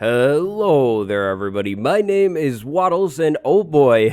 Hello there, everybody. My name is Waddles, and oh boy,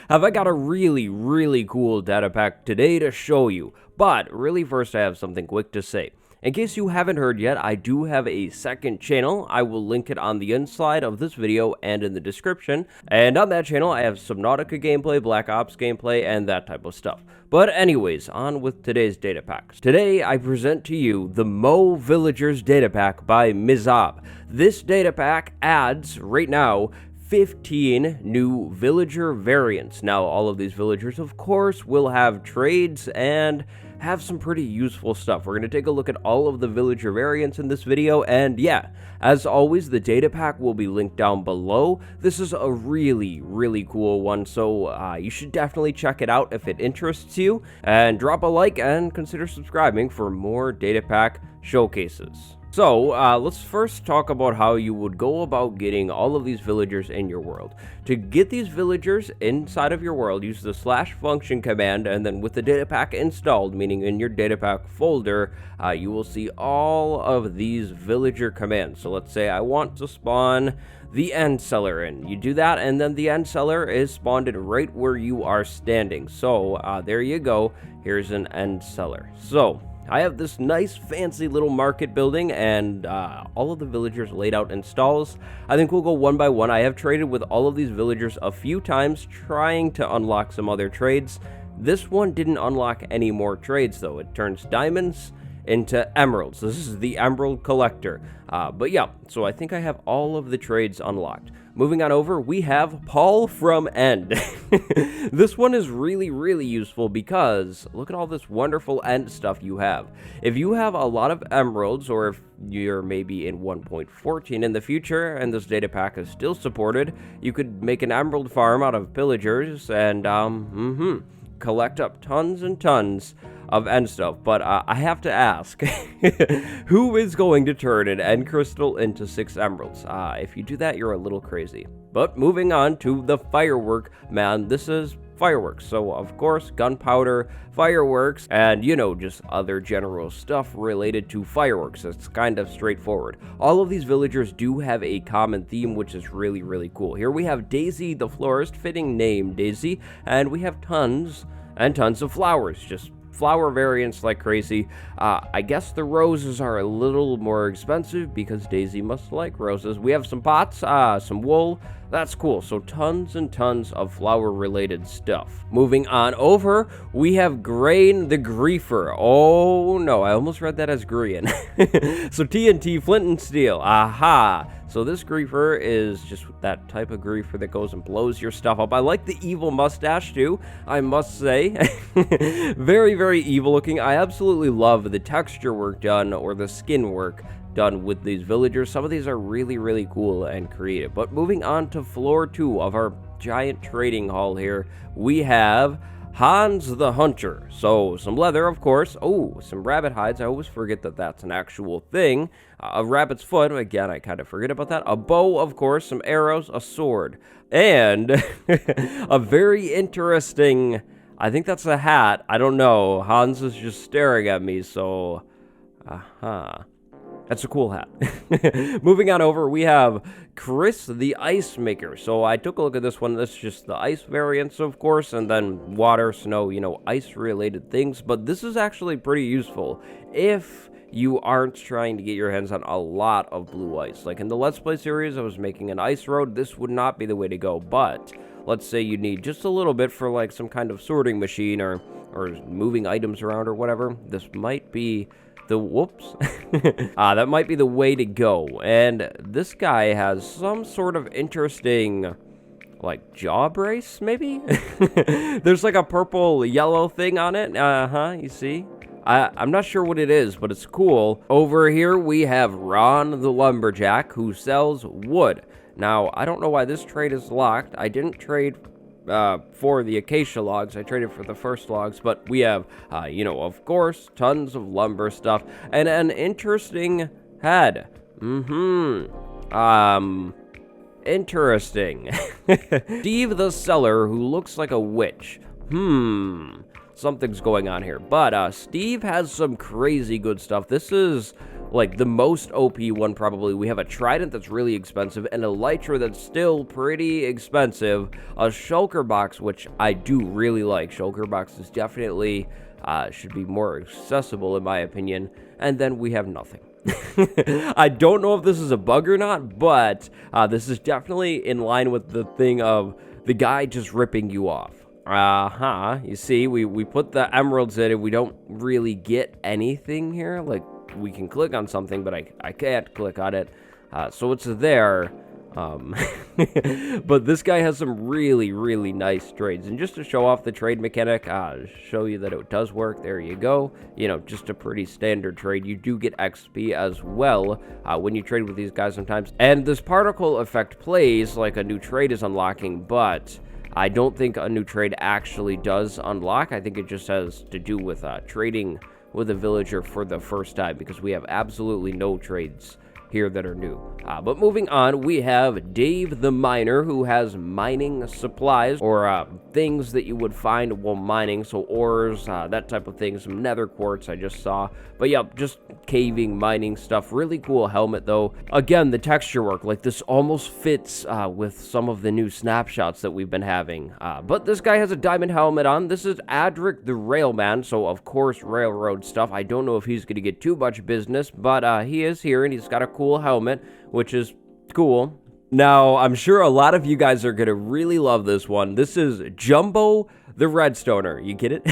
have I got a really cool data pack today to show you. But really, first, I have something quick to say. In case you haven't heard yet, I do have a second channel. I will link it on the inside of this video and in the description. And on that channel, I have Subnautica gameplay, Black Ops gameplay, and that type of stuff. But anyways, on with today's data packs. Today, I present to you the Mo Villagers data pack by Mizab. This data pack adds, right now, 15 new villager variants. Now, all of these villagers, of course, will have trades and have some pretty useful stuff. We're going to take a look at all of the villager variants in this video, and yeah, as always, the data pack will be linked down below. This is a really cool one, so you should definitely check it out if it interests you, and drop a like and consider subscribing for more data pack showcases. So, let's first talk about how you would go about getting all of these villagers in your world. To get these villagers inside of your world, use the /function command, and then with the data pack installed, meaning in your data pack folder, you will see all of these villager commands. So let's say I want to spawn the end seller in. You do that, and then the end seller is spawned in right where you are standing. So, there you go. Here's an end seller. So I have this nice fancy little market building, and all of the villagers laid out in stalls. I think we'll go one by one. I have traded with all of these villagers a few times, trying to unlock some other trades. This one didn't unlock any more trades, though. It turns diamonds into emeralds. This is the emerald collector. But yeah, so I think I have all of the trades unlocked. Moving on over, we have Paul from End. This one is really useful because look at all this wonderful end stuff you have. If you have a lot of emeralds, or if you're maybe in 1.14 in the future and this data pack is still supported, you could make an emerald farm out of pillagers and collect up tons and tons of end stuff. But I have to ask, who is going to turn an end crystal into 6 emeralds? If you do that, you're a little crazy. But moving on to the firework, man, this is fireworks. So of course, gunpowder, fireworks, and you know, just other general stuff related to fireworks. It's kind of straightforward. All of these villagers do have a common theme, which is really cool. Here we have Daisy the florist, fitting name Daisy, and we have tons and tons of flowers, just flower variants like crazy. I guess the roses are a little more expensive because Daisy must like roses. We have some pots, some wool. That's cool. So tons and tons of flower related stuff. Moving on over, we have Grain the Griefer. Oh no, I almost read that as Grian. So TNT, flint and steel. Aha. So this griefer is just that type of griefer that goes and blows your stuff up. I like the evil mustache too, I must say. Very evil looking. I absolutely love the texture work done, or the skin work done with these villagers. Some of these are really cool and creative. But moving on to floor 2 of our giant trading hall here, we have Hans the Hunter. So some leather, of course. Oh, some rabbit hides. I always forget that that's an actual thing. A rabbit's foot. Again, I kind of forget about that. A bow, of course. Some arrows. A sword. And a very interesting, I think that's a hat. I don't know. Hans is just staring at me, so that's a cool hat. Moving on over, we have Chris the Ice Maker. So I took a look at this one. This is just the ice variants, of course, and then water, snow, you know, ice-related things. But this is actually pretty useful if you aren't trying to get your hands on a lot of blue ice. Like in the Let's Play series, I was making an ice road. This would not be the way to go, but let's say you need just a little bit for like some kind of sorting machine or moving items around or whatever. This might be that might be the way to go. And this guy has some sort of interesting, like, jaw brace, maybe? There's like a purple yellow thing on it. You see? I'm not sure what it is, but it's cool. Over here we have Ron the Lumberjack, who sells wood. Now, I don't know why this trade is locked. I didn't trade for the acacia logs. I traded for the first logs, but we have, you know, of course, tons of lumber stuff and an interesting head. Interesting. Steve the seller, who looks like a witch. Something's going on here. But Steve has some crazy good stuff. This is like the most OP one probably. We have a trident that's really expensive, and a elytra that's still pretty expensive. A shulker box, which I do really like. Shulker box is definitely should be more accessible in my opinion. And then we have nothing. I don't know if this is a bug or not, but this is definitely in line with the thing of the guy just ripping you off. You see, we put the emeralds in and we don't really get anything here. Like, we can click on something, but I can't click on it. So it's there. But this guy has some really, really nice trades. And just to show off the trade mechanic, show you that it does work, there you go. You know, just a pretty standard trade. You do get XP as well when you trade with these guys sometimes. And this particle effect plays like a new trade is unlocking, but I don't think a new trade actually does unlock. I think it just has to do with trading with a villager for the first time, because we have absolutely no trades here that are new. But moving on, we have Dave the Miner, who has mining supplies, or things that you would find while mining, so ores, that type of thing, some nether quartz I just saw. But yeah, just caving, mining stuff. Really cool helmet though. Again, the texture work, like this almost fits with some of the new snapshots that we've been having. But this guy has a diamond helmet on. This is Adric the Railman, so of course railroad stuff. I don't know if he's gonna get too much business, but he is here and he's got a cool helmet, which is cool. Now, I'm sure a lot of you guys are gonna really love this one. This is Jumbo the Redstoner. You get it?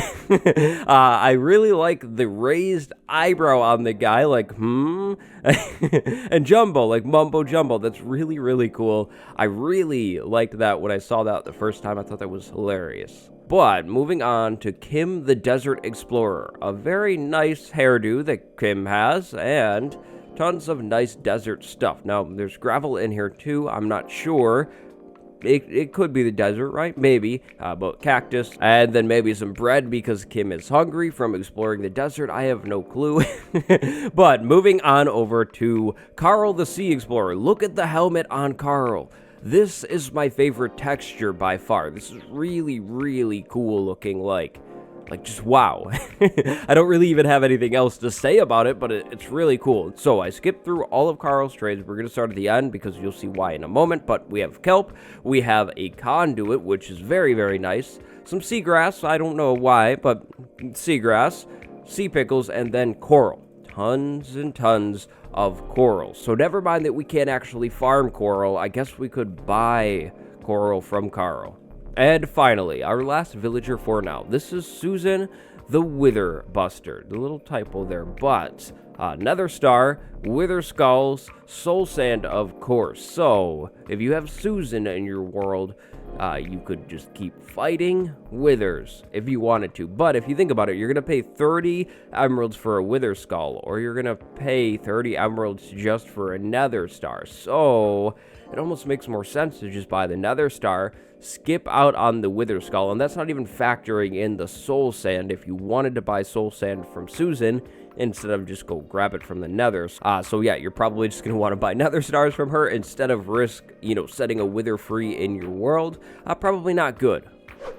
I really like the raised eyebrow on the guy, like, and Jumbo, like Mumbo Jumbo. That's really, really cool. I really liked that when I saw that the first time. I thought that was hilarious. But moving on to Kim the Desert Explorer. A very nice hairdo that Kim has, and tons of nice desert stuff. Now, there's gravel in here too. I'm not sure. It could be the desert, right? Maybe. But cactus. And then maybe some bread because Kim is hungry from exploring the desert. I have no clue. But moving on over to Carl the Sea Explorer. Look at the helmet on Carl. This is my favorite texture by far. This is really, really cool looking, like just wow. I don't really even have anything else to say about it, but it's really cool. So I skipped through all of Carl's trades. We're going to start at the end because you'll see why in a moment. But we have kelp, we have a conduit, which is very, very nice. Some seagrass, I don't know why, but seagrass, sea pickles, and then coral. Tons and tons of coral. So never mind that we can't actually farm coral. I guess we could buy coral from Carl. And finally, our last villager for now. This is Susan the Wither Buster. The little typo there, but Nether Star, Wither Skulls, Soul Sand, of course. So if you have Susan in your world, you could just keep fighting withers if you wanted to. But if you think about it, you're going to pay 30 emeralds for a Wither Skull, or you're going to pay 30 emeralds just for a Nether Star. So it almost makes more sense to just buy the Nether Star, skip out on the Wither Skull, and that's not even factoring in the Soul Sand if you wanted to buy Soul Sand from Susan instead of just go grab it from the Nether. So yeah, you're probably just going to want to buy Nether Stars from her instead of risk, setting a Wither free in your world. Probably not good.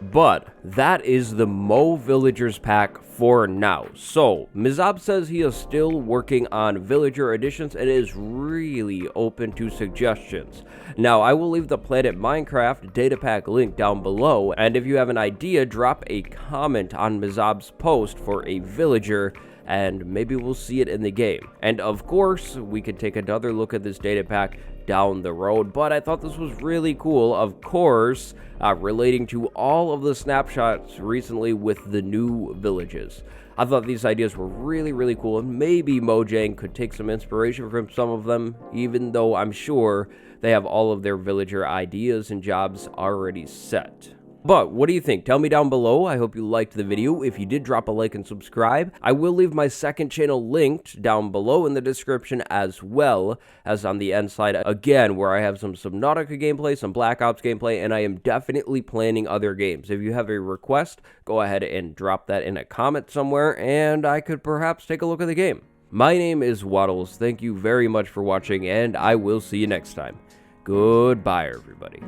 But that is the Mo Villagers pack for now. So Mizab says he is still working on villager additions and is really open to suggestions. Now, I will leave the Planet Minecraft Datapack link down below, and if you have an idea, drop a comment on Mizab's post for a villager, and maybe we'll see it in the game. And of course, we could take another look at this data pack down the road, but I thought this was really cool, of course, relating to all of the snapshots recently with the new villages. I thought these ideas were really, really cool, and maybe Mojang could take some inspiration from some of them, even though I'm sure they have all of their villager ideas and jobs already set. But what do you think? Tell me down below. I hope you liked the video. If you did, drop a like and subscribe. I will leave my second channel linked down below in the description, as well as on the end side again, where I have some Subnautica gameplay, some Black Ops gameplay, and I am definitely planning other games. If you have a request, go ahead and drop that in a comment somewhere, and I could perhaps take a look at the game. My name is Waddles. Thank you very much for watching, and I will see you next time. Goodbye, everybody.